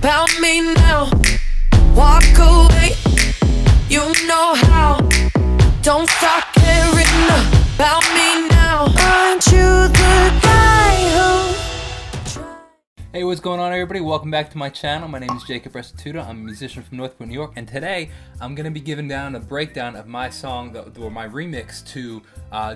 about me now. Walk away, you know how. Don't stop caring about me now. Aren't you the guy who... Hey, what's going on, everybody? Welcome back to my channel. My name is Jacob Restituta. I'm a musician from Northport, New York, and today I'm going to be giving down a breakdown of my song, or my remix to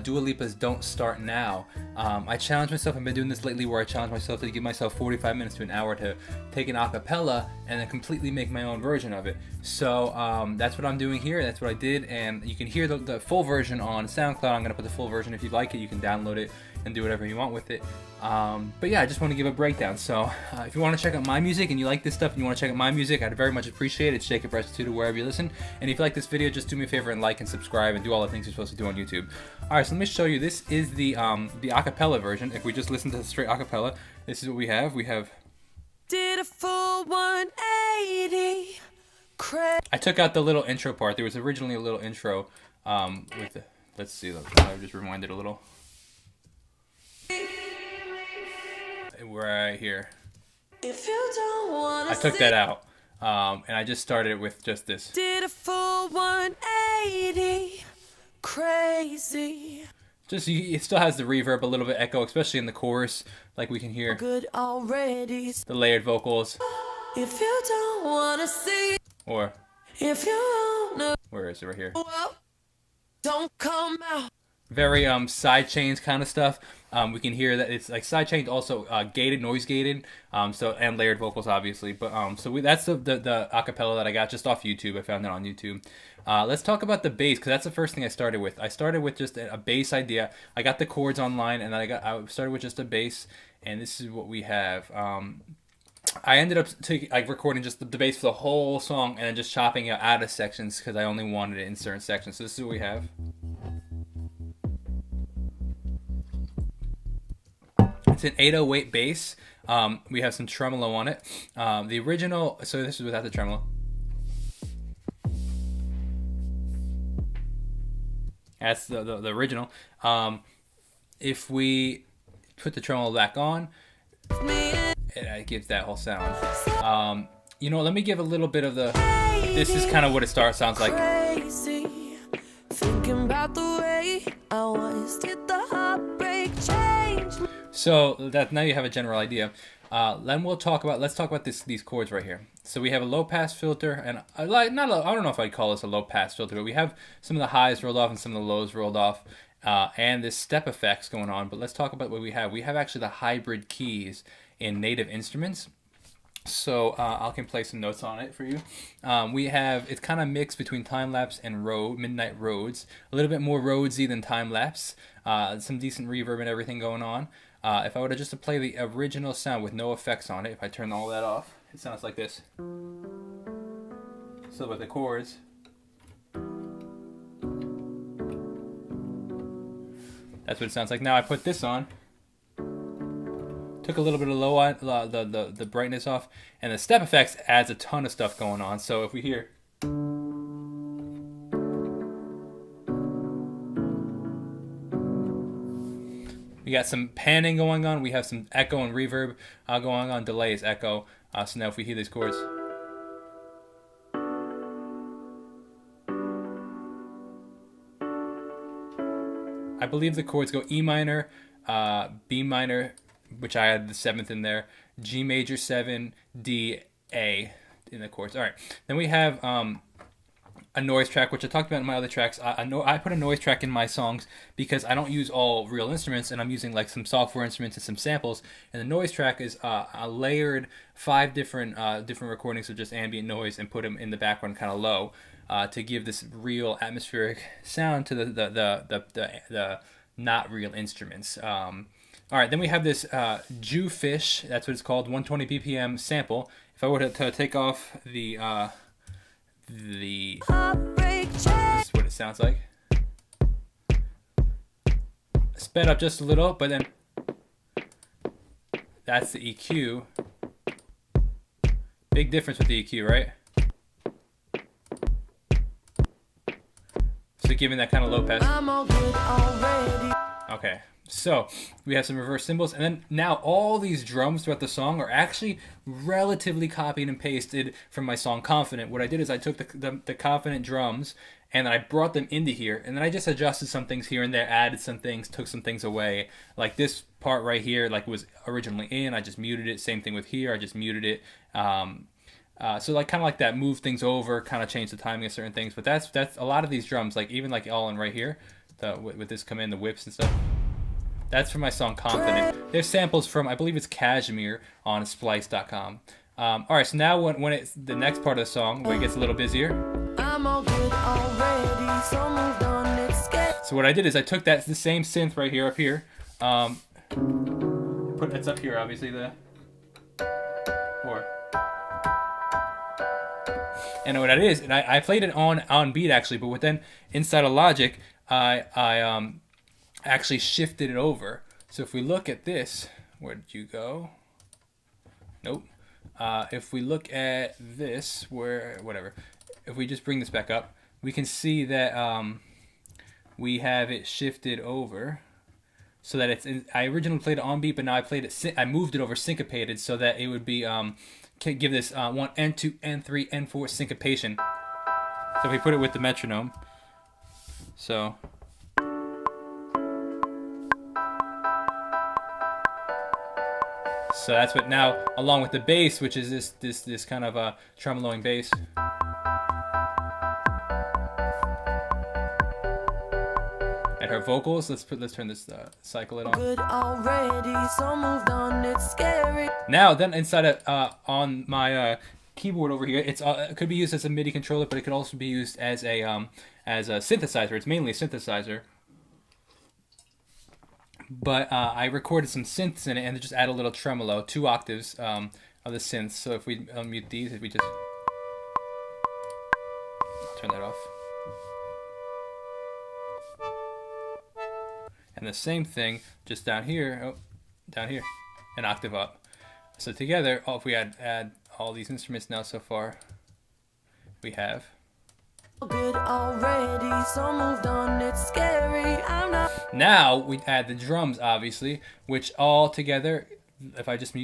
Dua Lipa's Don't Start Now. I challenged myself, I've been doing this lately, where I challenge myself to give myself 45 minutes to an hour to take an acapella and then completely make my own version of it. So that's what I'm doing here, that's what I did, and you can hear the full version on SoundCloud. I'm going to put the full version. If you like it, you can download it and do whatever you want with it. But yeah, I just want to give a breakdown. So if you want to check out my music and you like this stuff and you want to check out my music, I'd very much appreciate it. It's Jacob Restituta wherever you listen. And if you like this video, just do me a favor and like and subscribe and do all the things you're supposed to do on YouTube. Alright, so let me show you. This is the acapella version. If we just listen to the straight acapella, this is what we have. We have... Did a full 180. I took out the little intro part. There was originally a little intro with the... Let's see, I just rewind it a little. Right here. If you don't wanna I took that out, and I just started it with just this. Did a full 180. Crazy. Just it still has the reverb, a little bit echo, especially in the chorus, like we can hear. Good already. The layered vocals. If you don't wanna see. Or. If you don't know. Where is it? Right here. Well, don't come out. Very side chains kind of stuff. We can hear that it's like side chains, also gated, noise gated, so, and layered vocals obviously. But that's the acapella that I got just off YouTube. I found it on YouTube. Let's talk about the bass, because that's the first thing I started with. I started with just a bass idea. I got the chords online, and then I started with just a bass, and this is what we have. I ended up recording just the bass for the whole song, and then just chopping it out of sections because I only wanted it in certain sections. So this is what we have. It's an 808 bass. We have some tremolo on it. The original, so this is without the tremolo. That's the original. If we put the tremolo back on, it gives that whole sound. You know, let me give a little bit of the... This is kind of what it sounds like. Thinking about the way I was, did the heartbreak change? So that now you have a general idea. Then let's talk about these chords right here. So we have a low pass filter, and I don't know if I'd call this a low pass filter, but we have some of the highs rolled off and some of the lows rolled off, and this step effects going on. But let's talk about what we have. We have actually the hybrid keys in native instruments. So I can play some notes on it for you. It's kind of mixed between time-lapse and midnight Rhodes. A little bit more Rhodesy than time-lapse. Some decent reverb and everything going on. If I were to just to play the original sound with no effects on it, if I turn all that off, it sounds like this. So with the chords. That's what it sounds like. Now I put this on. Took a little bit of the brightness off, and the step effects adds a ton of stuff going on. So if we hear, we got some panning going on. We have some echo and reverb going on. Delay is echo. So now if we hear these chords, I believe the chords go E minor, B minor, which I had the 7th in there, G major 7, D, A in the chords. All right, then we have a noise track, which I talked about in my other tracks. I put a noise track in my songs because I don't use all real instruments, and I'm using like some software instruments and some samples. And the noise track is a layered 5 different recordings of just ambient noise and put them in the background kind of low to give this real atmospheric sound to the not real instruments. All right, then we have this Jewfish, that's what it's called, 120 BPM sample. If I were to take off this is what it sounds like. Sped up just a little, but then that's the EQ. Big difference with the EQ, right? So giving that kind of low pass. Okay. So we have some reverse cymbals, and then now all these drums throughout the song are actually relatively copied and pasted from my song Confident. What I did is I took the Confident drums and then I brought them into here, and then I just adjusted some things here and there, added some things, took some things away. Like this part right here, like was originally in, I just muted it. Same thing with here, I just muted it. So like kind of like that, move things over, kind of change the timing of certain things. But that's a lot of these drums, like even like all in right here, with this come in, the whips and stuff. That's from my song Confident. There's samples from, I believe it's Cashmere on splice.com. All right, so now when it's the next part of the song where it gets a little busier. I'm all good already, so moved on, it's scared. So what I did is I took the same synth right here up here. It's up here, obviously, and what that is, and I played it on beat actually, but then inside of Logic, I actually shifted it over. So if we look at this, where did you go? Nope. If we look at this, if we just bring this back up, we can see that we have it shifted over so that it's I originally played it on beat, but now I moved it over syncopated so that it would be give this 1 N2 N3 N4 syncopation. So if we put it with the metronome, so that's what now, along with the bass, which is this kind of tremoloing bass. And her vocals, let's turn this cycle it on. Good already, so moved on, it's scary. Now then, inside of on my keyboard over here, it could be used as a MIDI controller, but it could also be used as a synthesizer. It's mainly a synthesizer. But I recorded some synths in it and just add a little tremolo, 2 octaves of the synths. So if we unmute these, if we just turn that off. And the same thing just down here, an octave up. So together, if we add all these instruments now so far, we have. Good already, so moved on, it's scary. I'm not. Now we add the drums, obviously, which all together, if I just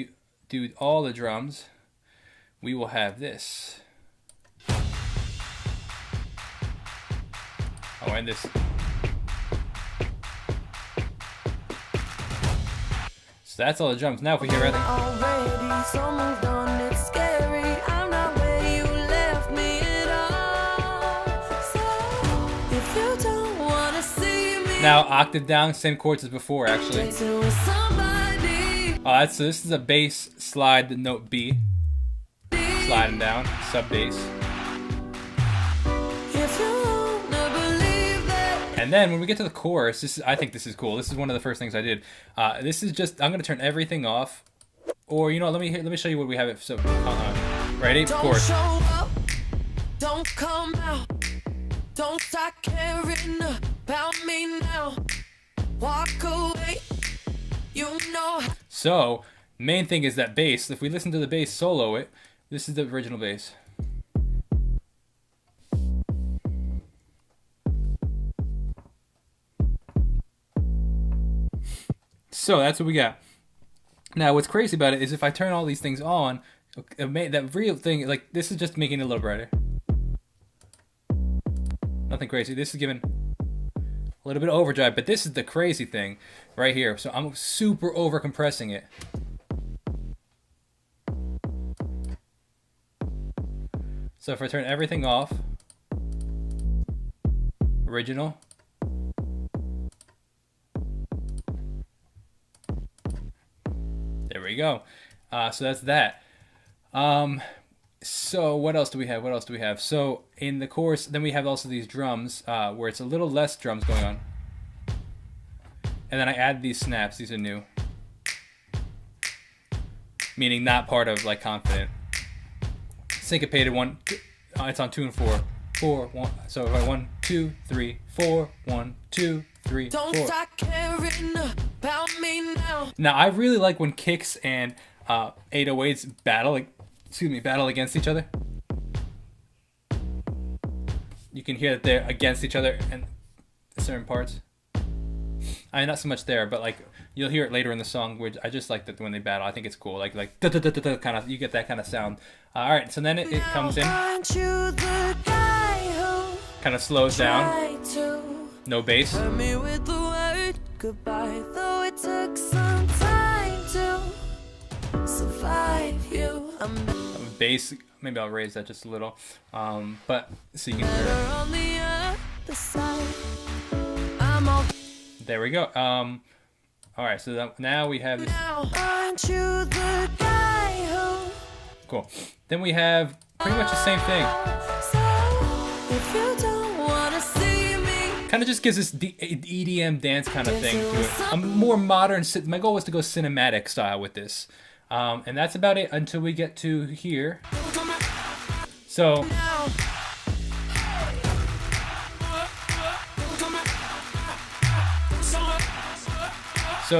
do all the drums, we will have this. Oh, and this. So that's all the drums. Now if we hear everything. Already, so moved on, it's scary. I'm not where you left me at all. So if you don't wanna see me. Now octave down, same chords as before actually. So this is a bass slide, the note B. Sliding down, sub bass. And then when we get to the chorus, I think this is cool. This is one of the first things I did. This is just, I'm gonna turn everything off, or you know, let me show you what we have it. So, ready? Chorus. Don't show up, don't come out, don't start caring about me now. Walk away, you know. So main thing is that bass. If we listen to the bass solo, this is the original bass. So that's what we got. Now what's crazy about it is if I turn all these things on, that real thing, like this is just making it a little brighter. Nothing crazy. This is giving a little bit of overdrive, but this is the crazy thing right here. So I'm super over compressing it. So if I turn everything off, original. There we go. So that's that. So what else do we have? So in the chorus, then we have also these drums where it's a little less drums going on. And then I add these snaps. These are new. Meaning not part of like Confident. Syncopated one. It's on 2 and 4. 4, 1. So if I 1, 2, 3, 4, 1, 2, 3, 4. Don't start caring about me now. Now I really like when kicks and 808s battle against each other. You can hear that they're against each other in certain parts. I mean, not so much there, but like you'll hear it later in the song. Which I just like that when they battle. I think it's cool. Like da da da da da kind of. You get that kind of sound. All right, so then it comes in. Kind of slows down. No bass. Goodbye, though it took some time to survive you. Bass, maybe I'll raise that just a little, but so you can hear it. There we go. All right, so now we have this. Cool. Then we have pretty much the same thing. Kind of just gives this EDM dance kind of thing to it. A more modern. My goal was to go cinematic style with this, and that's about it until we get to here. So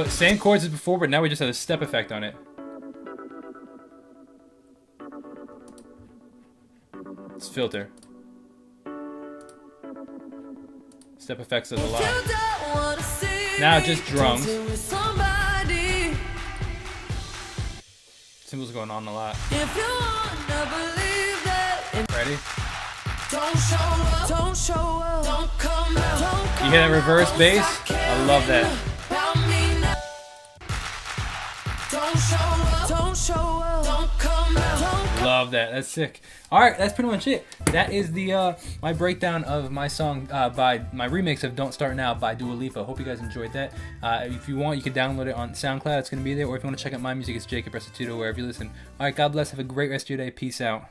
same chords as before, but now we just have a step effect on it. It's filter. Step effects does a lot. Now just drums. Cymbals going on a lot. Ready? You hear that reverse bass? I love that. Love that. That's sick. All right, that's pretty much it. That is the my breakdown of my song by my remix of "Don't Start Now" by Dua Lipa. Hope you guys enjoyed that. If you want, you can download it on SoundCloud. It's going to be there. Or if you want to check out my music, it's Jacob Restituto wherever you listen. All right, God bless. Have a great rest of your day. Peace out.